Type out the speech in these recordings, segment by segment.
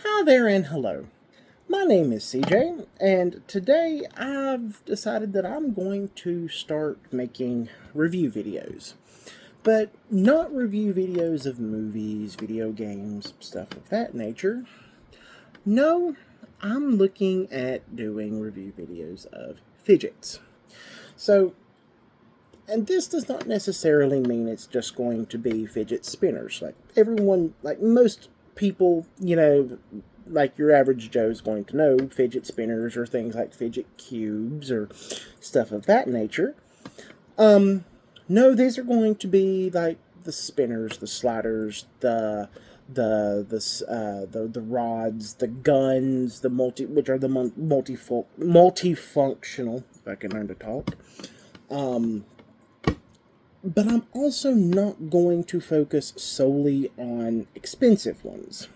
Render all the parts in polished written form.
Hi there and hello. My name is CJ, and today I've decided that I'm going to start making review videos. But not review videos of movies, video games, stuff of that nature. No, I'm looking at doing review videos of fidgets. So, and this does not necessarily mean it's just going to be fidget spinners. Like most people, like your average Joe is going to know, fidget spinners or things like fidget cubes or stuff of that nature. No, these are going to be like the spinners, the sliders, the rods, the guns, which are the multifunctional. If I can learn to talk. But I'm also not going to focus solely on expensive ones.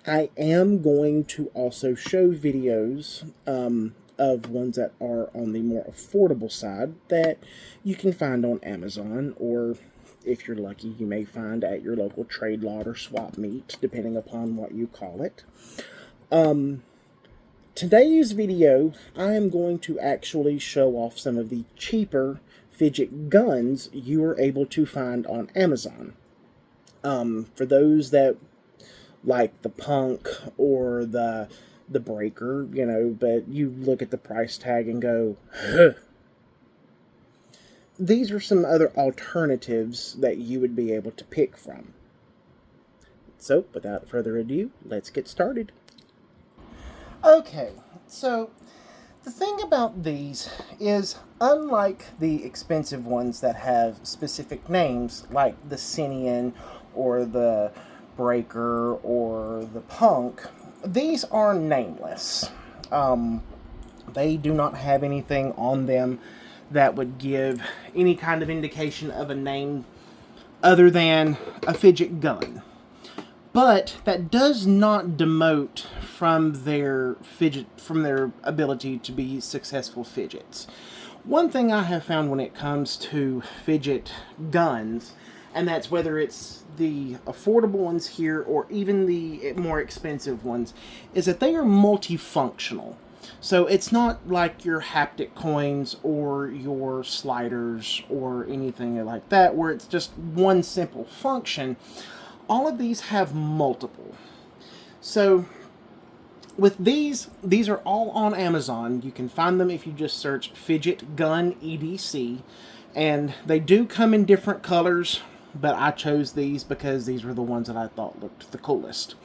I am going to also show videos of ones that are on the more affordable side that you can find on Amazon, or if you're lucky, you may find at your local trade lot or swap meet, depending upon what you call it. Today's video, I am going to actually show off some of the cheaper fidget guns you are able to find on Amazon. For those that like the Punk or the Breaker, but you look at the price tag and go, huh. These are some other alternatives that you would be able to pick from. So, without further ado, let's get started. Okay, so the thing about these is, unlike the expensive ones that have specific names, like the Sinian or the Breaker or the Punk, these are nameless. They do not have anything on them that would give any kind of indication of a name other than a fidget gun. But that does not demote from their ability to be successful fidgets. One thing I have found when it comes to fidget guns, and that's whether it's the affordable ones here or even the more expensive ones, is that they are multifunctional. So it's not like your haptic coins or your sliders or anything like that, where it's just one simple function. All of these have multiple. So with these are all on Amazon. You can find them if you just search Fidget Gun EDC. And they do come in different colors, but I chose these because these were the ones that I thought looked the coolest.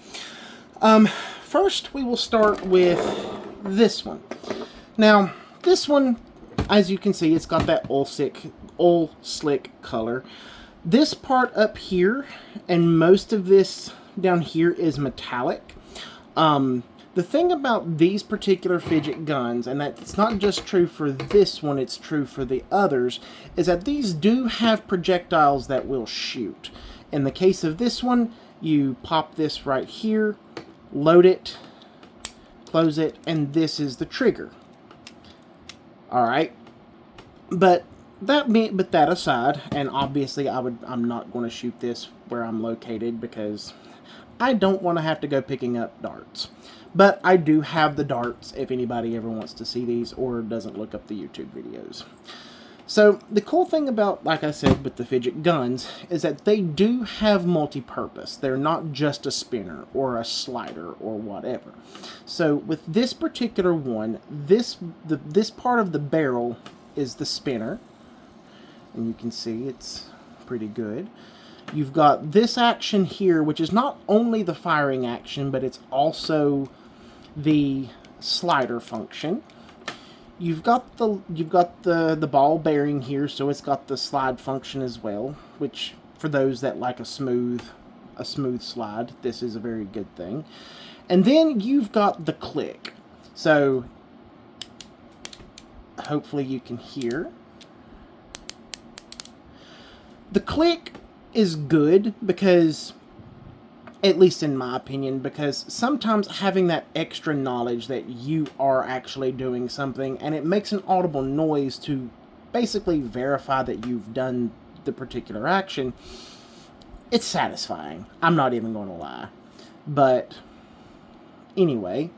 First, we will start with this one. Now, this one, as you can see, it's got that oil slick color. This part up here and most of this down here is metallic. The thing about these particular fidget guns, and that's not just true for this one, it's true for the others, is that these do have projectiles that will shoot. In the case of this one, you pop this right here, load it, close it, and this is the trigger. Alright, but that aside, and obviously I'm not going to shoot this where I'm located because I don't want to have to go picking up darts. But I do have the darts if anybody ever wants to see these or doesn't look up the YouTube videos. So the cool thing about, like I said, with the fidget guns is that they do have multi-purpose. They're not just a spinner or a slider or whatever. So with this particular one, this part of the barrel is the spinner. And you can see it's pretty good. You've got this action here, which is not only the firing action, but it's also the slider function. You've got the ball bearing here, so it's got the slide function as well, which for those that like a smooth slide, this is a very good thing. And then you've got the click. So hopefully you can hear. The click is good because, at least in my opinion, because sometimes having that extra knowledge that you are actually doing something and it makes an audible noise to basically verify that you've done the particular action, it's satisfying. I'm not even going to lie. But anyway,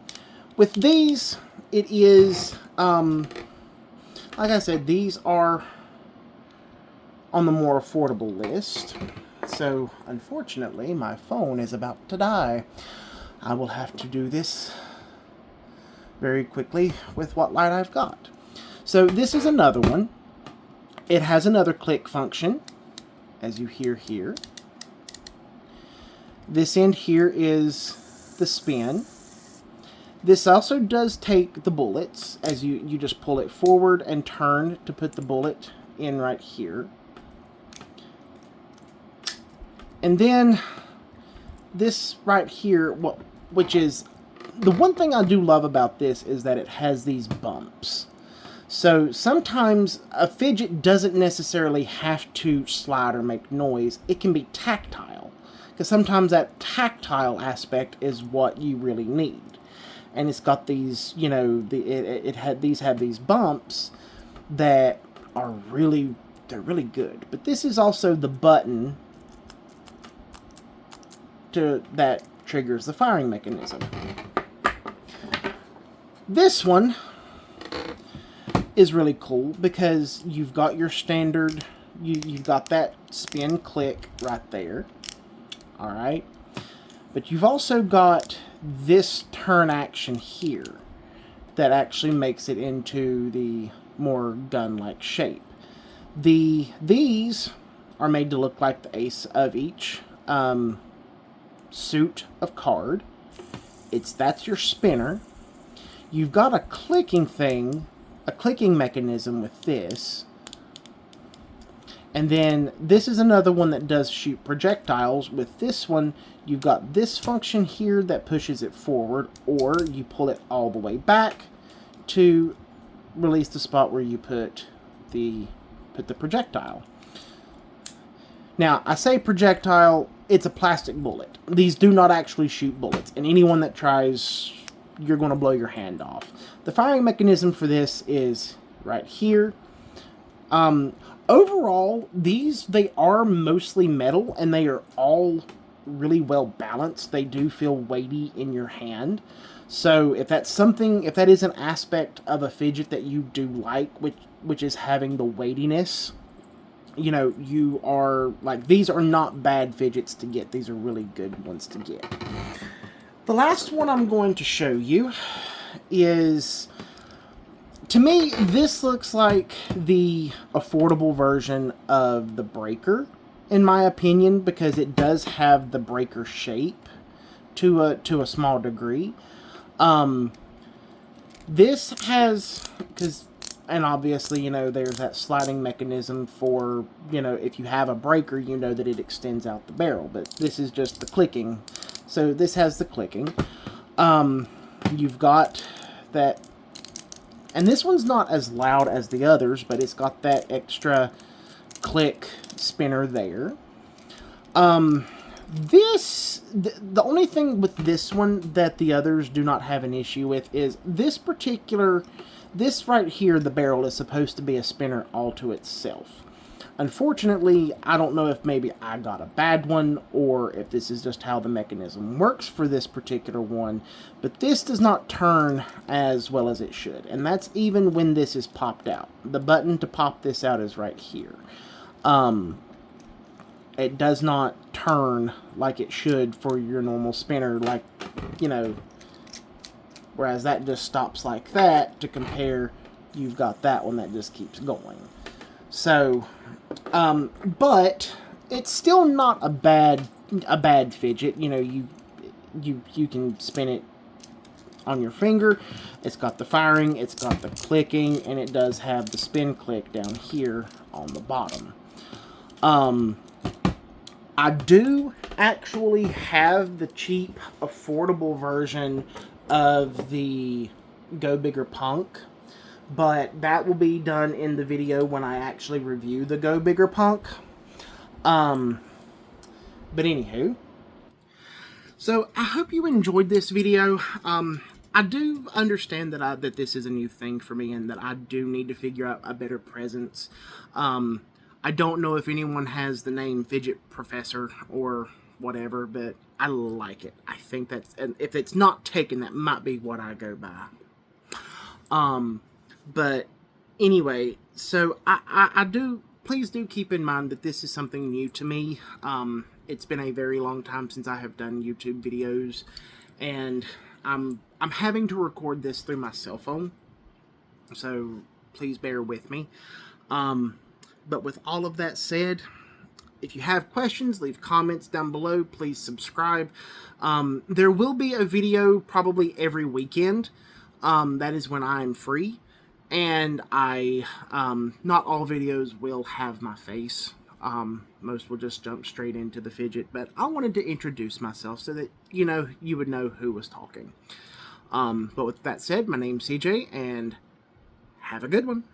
with these, it is, like I said, these are on the more affordable list. So, unfortunately, my phone is about to die. I will have to do this very quickly with what light I've got. So, this is another one. It has another click function, as you hear here. This end here is the spin. This also does take the bullets, as you just pull it forward and turn to put the bullet in right here. And then this right here, well, which is, the one thing I do love about this is that it has these bumps. So sometimes a fidget doesn't necessarily have to slide or make noise. It can be tactile, because sometimes that tactile aspect is what you really need. And it's got these, you know, these have these bumps that are really, they're really good. But this is also the button that triggers the firing mechanism. This one is really cool because you've got your standard, you've got that spin click right there, all right? But you've also got this turn action here that actually makes it into the more gun-like shape. These are made to look like the ace of each suit of card. That's your spinner. You've got a clicking thing, a clicking mechanism with this. And then this is another one that does shoot projectiles. With this one, you've got this function here that pushes it forward, or you pull it all the way back to release the spot where you put the projectile. Now, I say projectile, it's a plastic bullet. These do not actually shoot bullets, and anyone that tries, you're going to blow your hand off. The firing mechanism for this is right here. Overall, they are mostly metal, and they are all really well balanced. They do feel weighty in your hand. So if that is an aspect of a fidget that you do like, which is having the weightiness, you know, you are, like, these are not bad fidgets to get. These are really good ones to get. The last one I'm going to show you is, to me, this looks like the affordable version of the breaker, in my opinion, because it does have the breaker shape to a small degree. This has, and obviously, you know, there's that sliding mechanism for, you know, if you have a breaker, you know that it extends out the barrel. But this is just the clicking. So this has the clicking. You've got that, and this one's not as loud as the others, but it's got that extra click spinner there. The only thing with this one that the others do not have an issue with is this right here, the barrel is supposed to be a spinner all to itself. Unfortunately, I don't know if maybe I got a bad one or if this is just how the mechanism works for this particular one, but this does not turn as well as it should, and that's even when this is popped out. The button to pop this out is right here. It does not turn like it should for your normal spinner, like, you know, whereas that just stops like that to compare, you've got that one that just keeps going. So, but it's still not a bad fidget. You know, you can spin it on your finger. It's got the firing, it's got the clicking, and it does have the spin click down here on the bottom. I do actually have the cheap, affordable version of the Go Bigger Punk, but that will be done in the video when I actually review the Go Bigger Punk. But anywho, so I hope you enjoyed this video. I do understand that this is a new thing for me and that I do need to figure out a better presence. I don't know if anyone has the name Fidget Professor or whatever, but I like it. I think that's, and if it's not taken, that might be what I go by. But anyway, so I do, please do keep in mind that this is something new to me. It's been a very long time since I have done YouTube videos, and I'm having to record this through my cell phone, so please bear with me. But with all of that said, if you have questions, leave comments down below. Please subscribe. There will be a video probably every weekend. That is when I'm free. And not all videos will have my face. Most will just jump straight into the fidget. But I wanted to introduce myself so that, you would know who was talking. But with that said, my name's CJ, and have a good one.